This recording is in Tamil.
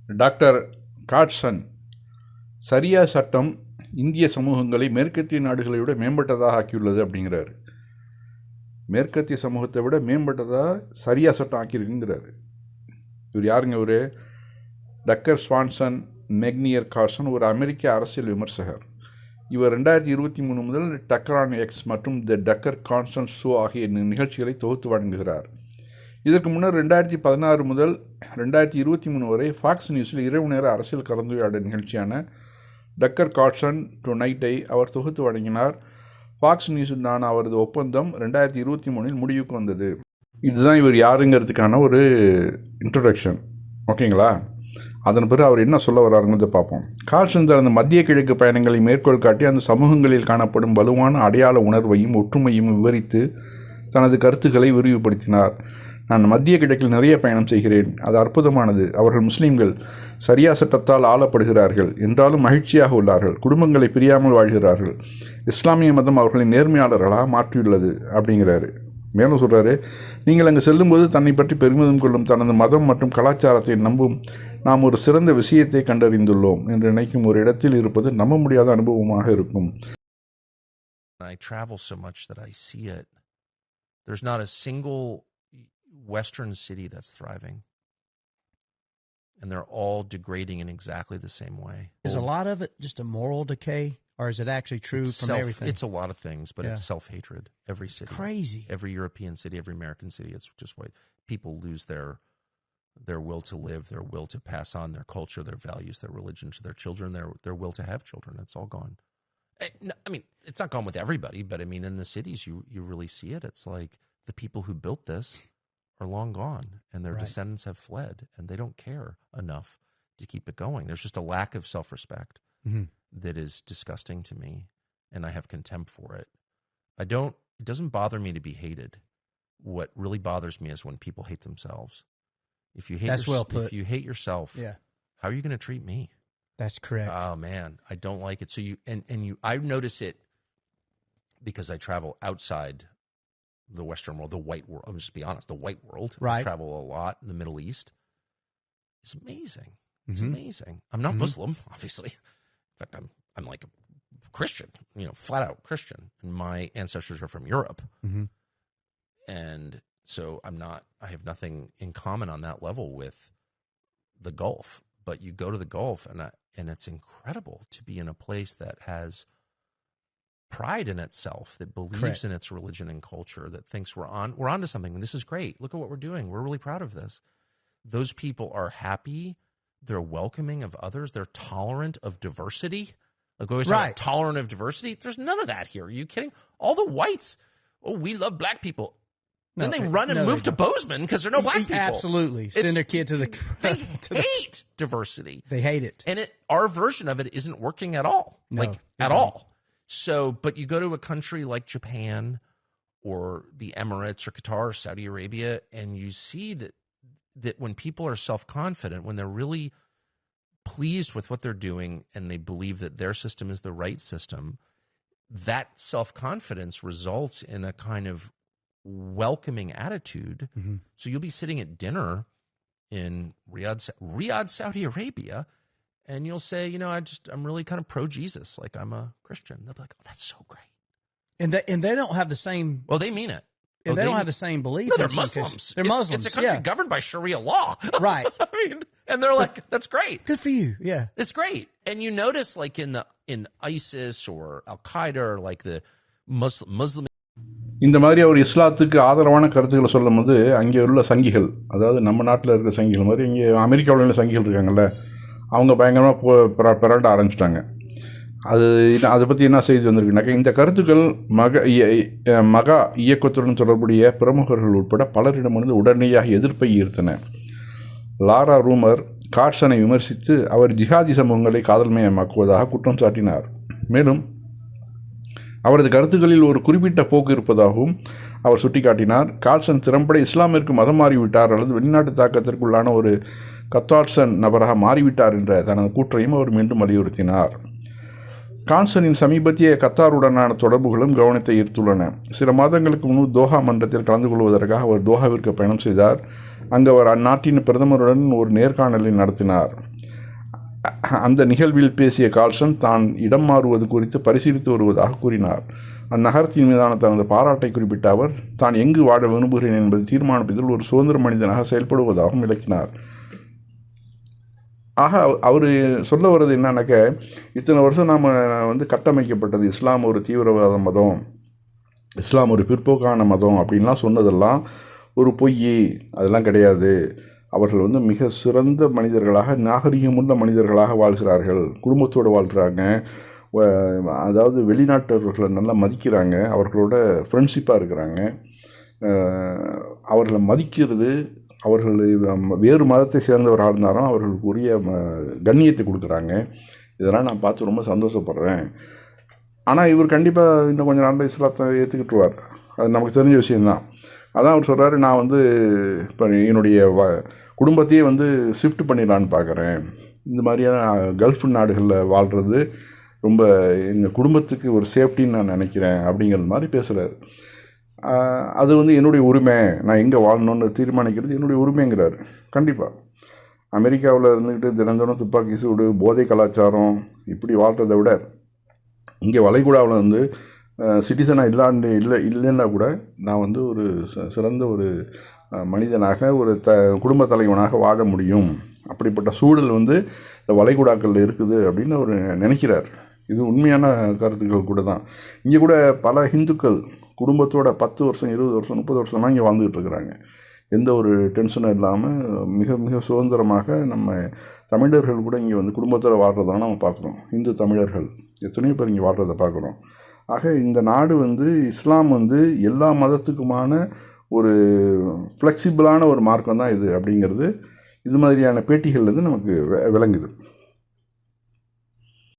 டாக்டர் காட்சன், சரியா சட்டம் இந்திய சமூகங்களை மேற்கத்திய நாடுகளை விட மேம்பட்டதாக ஆக்கியுள்ளது அப்படிங்கிறாரு. மேற்கத்திய சமூகத்தை விட மேம்பட்டதாக சரியா சட்டம் ஆக்கியிருக்குங்கிறாரு. இவர் யாருங்க? ஒரு டக்கர் ஸ்வான்சன் மெக்னியர் கார்சன் ஒரு அமெரிக்க அரசியல் விமர்சகர். இவர் 2023 முதல் டக்கர் ஆன் எக்ஸ் மற்றும் த டக்கர் கான்ஸ்டன்ட் ஷோ ஆகிய நிகழ்ச்சிகளை தொகுத்து வழங்குகிறார். இதற்கு முன்னர் 2016 முதல் 2023 வரை ஃபாக்ஸ் நியூஸில் இரவு நேர அரசியல் கலந்துரையாடல் நிகழ்ச்சியான டக்கர் காட்சன் டு நைட்டை அவர் தொகுத்து வழங்கினார். ஃபாக்ஸ் நியூஸுடான அவரது ஒப்பந்தம் 2023 முடிவுக்கு வந்தது. இதுதான் இவர் யாருங்கிறதுக்கான ஒரு இன்ட்ரொடக்ஷன். ஓகேங்களா? அதன் பிறகு அவர் என்ன சொல்ல வர்றாருங்கிறத பார்ப்போம். காட்சன் தனது மத்திய கிழக்கு பயணங்களை மேற்கோள் காட்டி அந்த சமூகங்களில் காணப்படும் வலுவான அடையாள உணர்வையும் ஒற்றுமையும் விவரித்து தனது கருத்துக்களை விரிவுபடுத்தினார். நான் மத்திய கிழக்கில் நிறைய பயணம் செய்கிறேன். அது அற்புதமானது. அவர்கள் முஸ்லீம்கள் சரியா சட்டத்தால் ஆளப்படுகிறார்கள் என்றாலும் மகிழ்ச்சியாக உள்ளார்கள். குடும்பங்களை பிரியாமல் வாழ்கிறார்கள். இஸ்லாமிய மதம் அவர்களை நேர்மையாளர்களாக மாற்றியுள்ளது அப்படிங்கிறாரு. மேலும் சொல்கிறாரு, நீங்கள் அங்கு செல்லும்போது தன்னை பற்றி பெருமிதம் கொள்ளும் தனது மதம் மற்றும் கலாச்சாரத்தை நம்பும் நாம் ஒரு சிறந்த விஷயத்தை கண்டறிந்துள்ளோம் என்று நினைக்கும் ஒரு இடத்தில் இருப்பது நம்ப முடியாத அனுபவமாக இருக்கும். I travel so much that I see it. There's not a single Western city that's thriving. And they're all degrading in exactly the same way. Is a lot of it just a moral decay? Or is it actually true from everything? It's a lot of things, but it's self-hatred. Every city. Crazy. Every European city, every American city. It's just what people lose their will to live, their will to pass on their culture, their values, their religion to their children, their will to have children. It's all gone. I mean, it's not gone with everybody, but I mean, in the cities, you really see it. It's like the people who built this are long gone, and their descendants have fled, and they don't care enough to keep it going. There's just a lack of self-respect that is disgusting to me, and I have contempt for it. It doesn't bother me to be hated. What really bothers me is when people hate themselves. If you hate if you hate yourself, how are you going to treat me? That's correct. Oh man, I don't like it. So I notice it because I travel outside the Western world, the white world. I'm just be honest, the white world. Right. I travel a lot in the Middle East. It's amazing. It's amazing. I'm not Muslim, obviously. In fact, I'm like a Christian, flat out Christian. And my ancestors are from Europe. And so I have nothing in common on that level with the Gulf. But you go to the Gulf and it's incredible to be in a place that has pride in itself, that believes in its religion and culture, that thinks we're onto something. This is great. Look at what we're doing. We're really proud of this. Those people are happy. They're welcoming of others. They're tolerant of diversity. Like we always talk tolerant of diversity. There's none of that here. Are you kidding? All the whites, we love black people. Then they run and move to Bozeman because there are no black people. Absolutely. Send their kid to the... They hate diversity. They hate it. And our version of it isn't working at all. At all. So, but you go to a country like Japan or the Emirates or Qatar or Saudi Arabia, and you see that when people are self-confident, when they're really pleased with what they're doing and they believe that their system is the right system, that self-confidence results in a kind of welcoming attitude. So you'll be sitting at dinner in Riyadh, Saudi Arabia, and you'll say, I'm really kind of pro-Jesus, like I'm a Christian. They'll be like, oh, that's so great. And they don't have the same... Well, they mean it. And they don't have the same belief. No, they're Muslims. They're Muslims. It's a country governed by Sharia law. Right. And they're like, that's great. Good for you. Yeah. It's great. And you notice like in ISIS or Al-Qaeda or like the Muslim... இந்த மாதிரி அவர் இஸ்லாத்துக்கு ஆதரவான கருத்துக்களை சொல்லும் போது அங்கே உள்ள சங்கிகள், அதாவது நம்ம நாட்டில் இருக்கிற சங்கிகள் மாதிரி இங்கே அமெரிக்காவில் உள்ள சங்கிகள் இருக்காங்கல்ல, அவங்க பயங்கரமாக பிறண்ட ஆரம்பிச்சிட்டாங்க. அதை பற்றி என்ன செய்தி வந்திருக்குனாக்கா, இந்த கருத்துக்கள் மகா இயக்கத்துடன் தொடர்புடைய பிரமுகர்கள் உட்பட பலரிடமிருந்து உடனடியாக எதிர்ப்பை ஈர்த்தன. லாரா ரூமர் காட்சனை விமர்சித்து அவர் ஜிஹாதி சமூகங்களை காதல்மயமாக்குவதாக குற்றம் சாட்டினார். மேலும் அவரது கருத்துக்களில் ஒரு குறிப்பிட்ட போக்கு இருப்பதாகவும் அவர் சுட்டிக்காட்டினார். காட்சன் திறம்பட இஸ்லாமிற்கு மதம் மாறிவிட்டார் அல்லது வெளிநாட்டு தாக்கத்திற்குள்ளான ஒரு கத்தாட்சன் நபராக மாறிவிட்டார் என்ற தனது கூற்றையும் அவர் மீண்டும் வலியுறுத்தினார். காட்சனின் சமீபத்திய கத்தாருடனான தொடர்புகளும் கவனத்தை ஈர்த்துள்ளன. சில மாதங்களுக்கு முன்பு தோஹா மன்றத்தில் கலந்து கொள்வதற்காக அவர் தோஹாவிற்கு பயணம் செய்தார். அங்கு அவர் அந்நாட்டின் பிரதமருடன் ஒரு நேர்காணலை நடத்தினார். அந்த நிகழ்வில் பேசிய கார்ல்சன் தான் இடம் மாறுவது குறித்து பரிசீலித்து வருவதாக கூறினார். அந்நகரத்தின் மீதான தனது பாராட்டை குறிப்பிட்ட அவர் தான் எங்கு வாழ விரும்புகிறேன் என்பதை தீர்மானிப்பதில் ஒரு சுதந்திர மனிதனாக செயல்படுவதாகவும் விளக்கினார். ஆக அவர் சொல்ல வர்றது என்னன்னாக்க, இத்தனை வருஷம் நாம் கட்டமைக்கப்பட்டது இஸ்லாம் ஒரு தீவிரவாத மதம், இஸ்லாம் ஒரு பிற்போக்கான மதம் அப்படின்லாம் சொன்னதெல்லாம் ஒரு பொய், அதெல்லாம் கிடையாது. அவர்கள் மிக சிறந்த மனிதர்களாக, நாகரிகமுள்ள மனிதர்களாக வாழ்கிறார்கள், குடும்பத்தோடு வாழ்கிறாங்க, அதாவது வெளிநாட்டவர்களை நல்லா மதிக்கிறாங்க, அவர்களோட ஃப்ரெண்ட்ஷிப்பாக இருக்கிறாங்க, அவர்களை மதிக்கிறது, அவர்கள் வேறு மதத்தை சேர்ந்தவராக இருந்தாலும் அவர்களுக்கு உரிய கண்ணியத்தை கொடுக்குறாங்க. இதெல்லாம் நான் பார்த்து ரொம்ப சந்தோஷப்படுறேன். ஆனால் இவர் கண்டிப்பாக இன்னும் கொஞ்சம் நாளில் இஸ்லாத்தை ஏற்றுக்கிட்டுருவார், அது நமக்கு தெரிஞ்ச விஷயந்தான். அதான் அவர் சொல்கிறாரு, நான் இப்போ என்னுடைய குடும்பத்தையே ஷிஃப்ட் பண்ணிடலான்னு பார்க்குறேன். இந்த மாதிரியான கல்ஃப் நாடுகளில் வாழ்கிறது ரொம்ப எங்கள் குடும்பத்துக்கு ஒரு சேஃப்டின்னு நான் நினைக்கிறேன் அப்படிங்கிற மாதிரி பேசுகிறார். அது என்னுடைய உரிமை, நான் எங்கே வாழணுன்னு தீர்மானிக்கிறது என்னுடைய உரிமைங்கிறார். கண்டிப்பாக அமெரிக்காவில் இருந்துக்கிட்டு தினந்தோறும் துப்பாக்கி சூடு, போதை கலாச்சாரம் இப்படி வாழ்கிறத விட இங்கே வளைகுடாவில் சிட்டிசனாக இல்லைன்னா கூட நான் ஒரு சிறந்த ஒரு மனிதனாக, ஒரு குடும்ப தலைவனாக வாழ முடியும். அப்படிப்பட்ட சூழல் இந்த வளைகுடாக்களில் இருக்குது அப்படின்னு அவர் நினைக்கிறார். இது உண்மையான கருத்துக்கள் கூட தான். இங்கே கூட பல ஹிந்துக்கள் குடும்பத்தோட 10 வருஷம், 20 வருஷம், 30 வருஷம்லாம் இங்கே வாழ்ந்துக்கிட்டு இருக்கிறாங்க. எந்த ஒரு டென்ஷனும் இல்லாமல் மிக மிக சுதந்திரமாக. நம்ம தமிழர்கள் கூட இங்கே குடும்பத்தோடு வாழ்கிறதெல்லாம் நம்ம பார்க்குறோம். இந்து தமிழர்கள் எத்தனையோ பேர் இங்கே வாழ்கிறத பார்க்குறோம். ஆக இந்த நாடு இஸ்லாம் எல்லா மதத்துக்குமான ஒரு ஃப்ளெக்சிபிளான ஒரு மார்க்கம் தான் இது அப்படிங்கிறது இது மாதிரியான பேட்டிகள்லேருந்து நமக்கு விளங்குது.